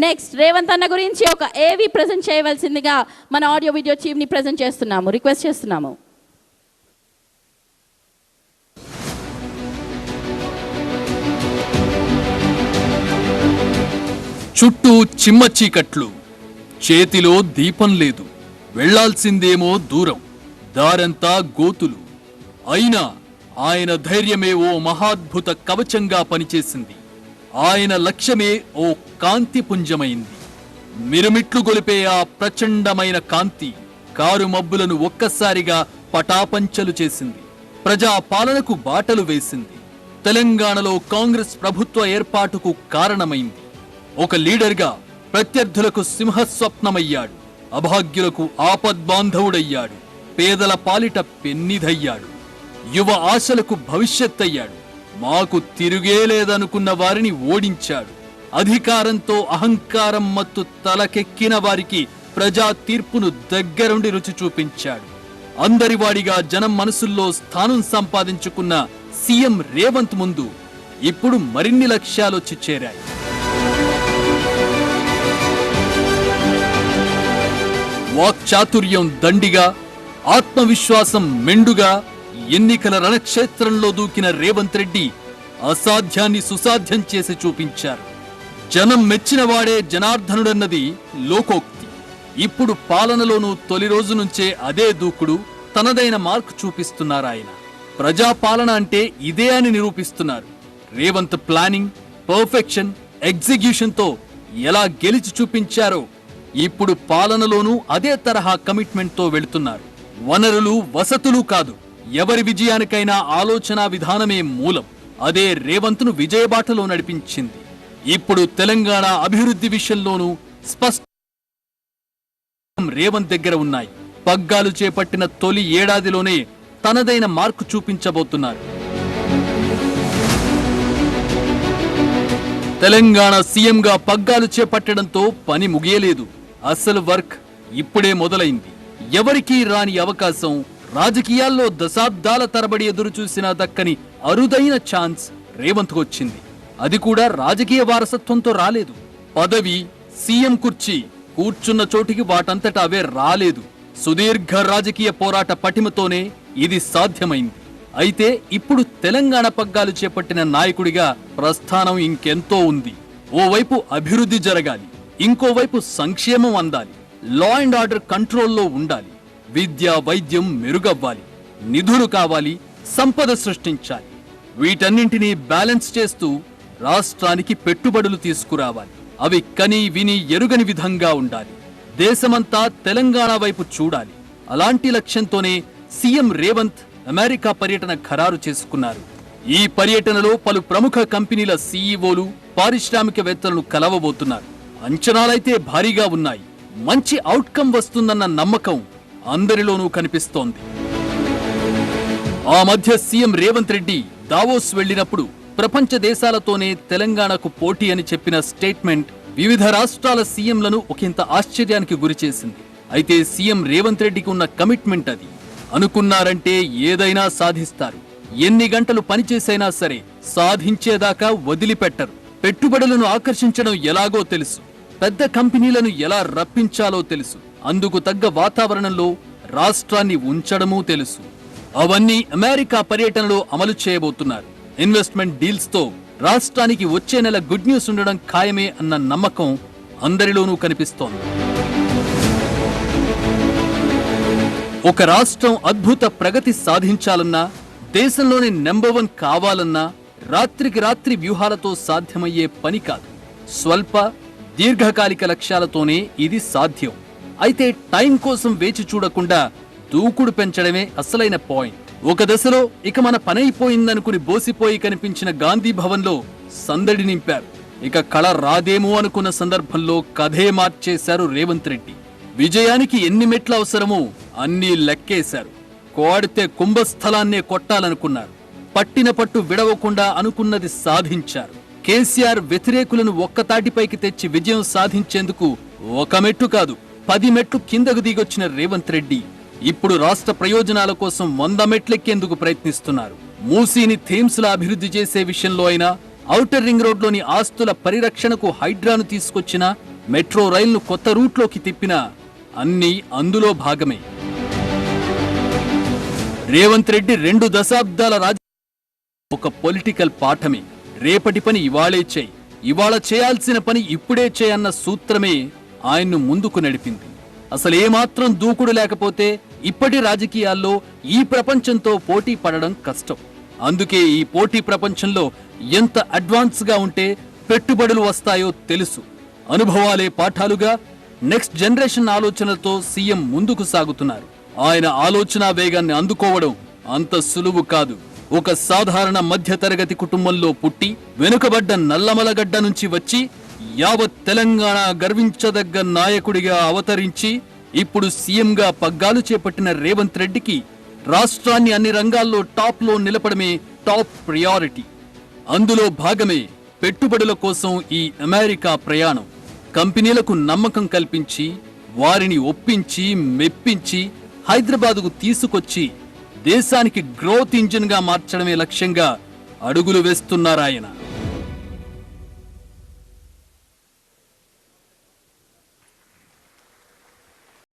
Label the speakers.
Speaker 1: Next Revanth అన్న గురించి ఒక ఏవి ప్రెజెంట్ చేయవలసిందిగా మన ఆడియో వీడియో చీఫ్ ని ప్రెజెంట్ చేస్తున్నాము, రిక్వెస్ట్ చేస్తున్నాము.
Speaker 2: చుట్టూ చిమ్మ చీకట్లు, చేతిలో దీపం లేదు, వెళ్లాల్సిందేమో దూరం, దారంతా గోతులు. అయినా ఆయన ధైర్యమే ఓ మహాద్భుత కవచంగా పనిచేసింది. ఆయన లక్ష్యమే ఓ కాంతి పుంజమైంది. మిరుమిట్లు గొలిపే ఆ ప్రచండమైన కాంతి కారు మబ్బులను ఒక్కసారిగా పటాపంచలు చేసింది. ప్రజా పాలనకు బాటలు వేసింది. తెలంగాణలో కాంగ్రెస్ ప్రభుత్వ ఏర్పాటుకు కారణమైంది. ఒక లీడర్గా ప్రత్యర్థులకు సింహస్వప్నమయ్యాడు, అభాగ్యులకు ఆపద్బాంధవుడయ్యాడు, పేదల పాలిట పెన్నిధయ్యాడు, యువ ఆశలకు భవిష్యత్తయ్యాడు. మాకు తిరుగే లేదనుకున్న వారిని ఓడించాడు. అధికారంతో అహంకారం మత్తు తలకెక్కిన వారికి ప్రజా తీర్పును దగ్గరుండి రుచి చూపించాడు. అందరివాడిగా జనం మనసుల్లో స్థానం సంపాదించుకున్న సీఎం రేవంత్ ముందు ఇప్పుడు మరిన్ని లక్ష్యాలొచ్చి చేరాయి. వాక్చాతుర్యం దండిగా, ఆత్మవిశ్వాసం మెండుగా ఎన్నికల రణక్షేత్రంలో దూకిన రేవంత్ రెడ్డి అసాధ్యాన్ని సుసాధ్యం చేసి చూపించారు. జనం మెచ్చినవాడే జనార్దనుడన్నది లోకోక్తి. ఇప్పుడు పాలనలోనూ తొలి రోజు నుంచే అదే దూకుడు, తనదైన మార్క్ చూపిస్తున్నారాయన. ప్రజాపాలన అంటే ఇదే అని నిరూపిస్తున్నారు. రేవంత్ ప్లానింగ్, పర్ఫెక్షన్, ఎగ్జిక్యూషన్తో ఎలా గెలిచి చూపించారో ఇప్పుడు పాలనలోనూ అదే తరహా కమిట్మెంట్తో వెళుతున్నారు. వనరులు, వసతులు కాదు, ఎవరి విజయానికైనా ఆలోచన విధానమే మూలం. అదే రేవంత్ను విజయబాటలో నడిపించింది. ఇప్పుడు తెలంగాణ అభివృద్ధి విషయంలోనూ స్పష్టం రేవంత్ దగ్గర ఉన్నాయి. పగ్గాలు చేపట్టిన తొలి ఏడాదిలోనే తనదైన మార్కు చూపించబోతున్నారు. తెలంగాణ సీఎంగా పగ్గాలు చేపట్టడంతో పని ముగియలేదు. అసలు వర్క్ ఇప్పుడే మొదలైంది. ఎవరికీ రాని అవకాశం, రాజకీయాల్లో దశాబ్దాల తరబడి ఎదురు చూసినా దక్కని అరుదైన ఛాన్స్ రేవంత్కు వచ్చింది. అది కూడా రాజకీయ వారసత్వంతో రాలేదు. పదవి, సీఎం కుర్చీ కూర్చున్న చోటికి వాటంతటా అవే రాలేదు. సుదీర్ఘ రాజకీయ పోరాట పటిమతోనే ఇది సాధ్యమైంది. అయితే ఇప్పుడు తెలంగాణ పగ్గాలు చేపట్టిన నాయకుడిగా ప్రస్థానం ఇంకెంతో ఉంది. ఓవైపు అభివృద్ధి జరగాలి, ఇంకోవైపు సంక్షేమం అందాలి, లా అండ్ ఆర్డర్ కంట్రోల్లో ఉండాలి, విద్య, వైద్యం మెరుగవ్వాలి, నిధులు కావాలి, సంపద సృష్టించాలి. వీటన్నింటినీ బ్యాలెన్స్ చేస్తూ రాష్ట్రానికి పెట్టుబడులు తీసుకురావాలి. అవి కని విని ఎరుగని విధంగా ఉండాలి. దేశమంతా తెలంగాణ వైపు చూడాలి. అలాంటి లక్ష్యంతోనే సీఎం రేవంత్ అమెరికా పర్యటన ఖరారు చేసుకున్నారు. ఈ పర్యటనలో పలు ప్రముఖ కంపెనీల సీఈఓలు, పారిశ్రామికవేత్తలను కలవబోతున్నారు. అంచనాలైతే భారీగా ఉన్నాయి. మంచి అవుట్కమ్ వస్తుందన్న నమ్మకం అందరిలోనూ కనిపిస్తోంది. ఆ మధ్య సీఎం రేవంత్ రెడ్డి దావోస్ వెళ్లినప్పుడు ప్రపంచ దేశాలతోనే తెలంగాణకు పోటీ అని చెప్పిన స్టేట్మెంట్ వివిధ రాష్ట్రాల సీఎంలను ఒకంత ఆశ్చర్యానికి గురిచేసింది. అయితే సీఎం రేవంత్ రెడ్డికి ఉన్న కమిట్మెంట్ అది. అనుకున్నారంటే ఏదైనా సాధిస్తారు. ఎన్ని గంటలు పనిచేసైనా సరే సాధించేదాకా వదిలిపెట్టరు. పెట్టుబడులను ఆకర్షించడం ఎలాగో తెలుసు, పెద్ద కంపెనీలను ఎలా రప్పించాలో తెలుసు, అందుకు తగ్గ వాతావరణంలో రాష్ట్రాన్ని ఉంచడమూ తెలుసు. అవన్నీ అమెరికా పర్యటనలో అమలు చేయబోతున్నారు. ఇన్వెస్ట్మెంట్ డీల్స్ తో రాష్ట్రానికి వచ్చే నెల గుడ్ న్యూస్ ఉండడం ఖాయమే అన్న నమ్మకం అందరిలోనూ కనిపిస్తోంది. ఒక రాష్ట్రం అద్భుత ప్రగతి సాధించాలన్నా, దేశంలోని నెంబర్ 1 కావాలన్నా రాత్రికి రాత్రి వ్యూహాలతో సాధ్యమయ్యే పని కాదు. స్వల్ప, దీర్ఘకాలిక లక్ష్యాలతోనే ఇది సాధ్యం. అయితే టైం కోసం వేచి చూడకుండా దూకుడు పెంచడమే అసలైన పాయింట్. ఒక దశలో ఇక మన పనైపోయిందనుకుని బోసిపోయి కనిపించిన గాంధీ భవన్లో సందడి నింపారు. ఇక కళ రాదేమో అనుకున్న సందర్భంలో కథే మార్చేశారు రేవంత్ రెడ్డి. విజయానికి ఎన్ని మెట్లు అవసరమో అన్నీ లెక్కేశారు. కోడితే కుంభస్థలాన్నే కొట్టాలనుకున్నారు. పట్టిన పట్టు విడవకుండా అనుకున్నది సాధించారు. కేసీఆర్ వ్యతిరేకులను ఒక్కతాటిపైకి తెచ్చి విజయం సాధించేందుకు ఒక మెట్టు కాదు 10 మెట్లు కిందకు దిగొచ్చిన రేవంత్ రెడ్డి ఇప్పుడు రాష్ట్ర ప్రయోజనాల కోసం 100 మెట్లెక్కేందుకు ప్రయత్నిస్తున్నారు. మూసీని థేమ్స్ లా అభివృద్ధి చేసే విషయంలో అయినా, ఔటర్ రింగ్ రోడ్లోని ఆస్తుల పరిరక్షణకు హైడ్రాను తీసుకొచ్చిన, మెట్రో రైలును కొత్త రూట్లోకి తిప్పిన అన్నీ అందులో భాగమే. రేవంత్ రెడ్డి 2 దశాబ్దాల ఒక పొలిటికల్ పాఠమే. రేపటి పని ఇవాళే చేయి, ఇవాళ చేయాల్సిన పని ఇప్పుడే చేయన్న సూత్రమే ఆయన్ను ముందుకు నడిపింది. అసలేమాత్రం దూకుడు లేకపోతే ఇప్పటి రాజకీయాల్లో ఈ ప్రపంచంతో పోటీ పడడం కష్టం. అందుకే ఈ పోటీ ప్రపంచంలో ఎంత అడ్వాన్స్ గా ఉంటే పెట్టుబడులు వస్తాయో తెలుసు. అనుభవాలే పాఠాలుగా నెక్స్ట్ జనరేషన్ ఆలోచనలతో సీఎం ముందుకు సాగుతున్నారు. ఆయన ఆలోచన వేగాన్ని అందుకోవడం అంత సులువు కాదు. ఒక సాధారణ మధ్యతరగతి కుటుంబంలో పుట్టి వెనుకబడ్డ నల్లమలగడ్డ నుంచి వచ్చి యావత్ తెలంగాణ గర్వించదగ్గ నాయకుడిగా అవతరించి ఇప్పుడు సీఎంగా పగ్గాలు చేపట్టిన రేవంత్ రెడ్డికి రాష్ట్రాన్ని అన్ని రంగాల్లో టాప్లో నిలపడమే టాప్ ప్రయారిటీ. అందులో భాగమే పెట్టుబడుల కోసం ఈ అమెరికా ప్రయాణం. కంపెనీలకు నమ్మకం కల్పించి వారిని ఒప్పించి మెప్పించి హైదరాబాదుకు తీసుకొచ్చి దేశానికి గ్రోత్ ఇంజిన్ గా మార్చడమే లక్ష్యంగా అడుగులు వేస్తున్నారాయన.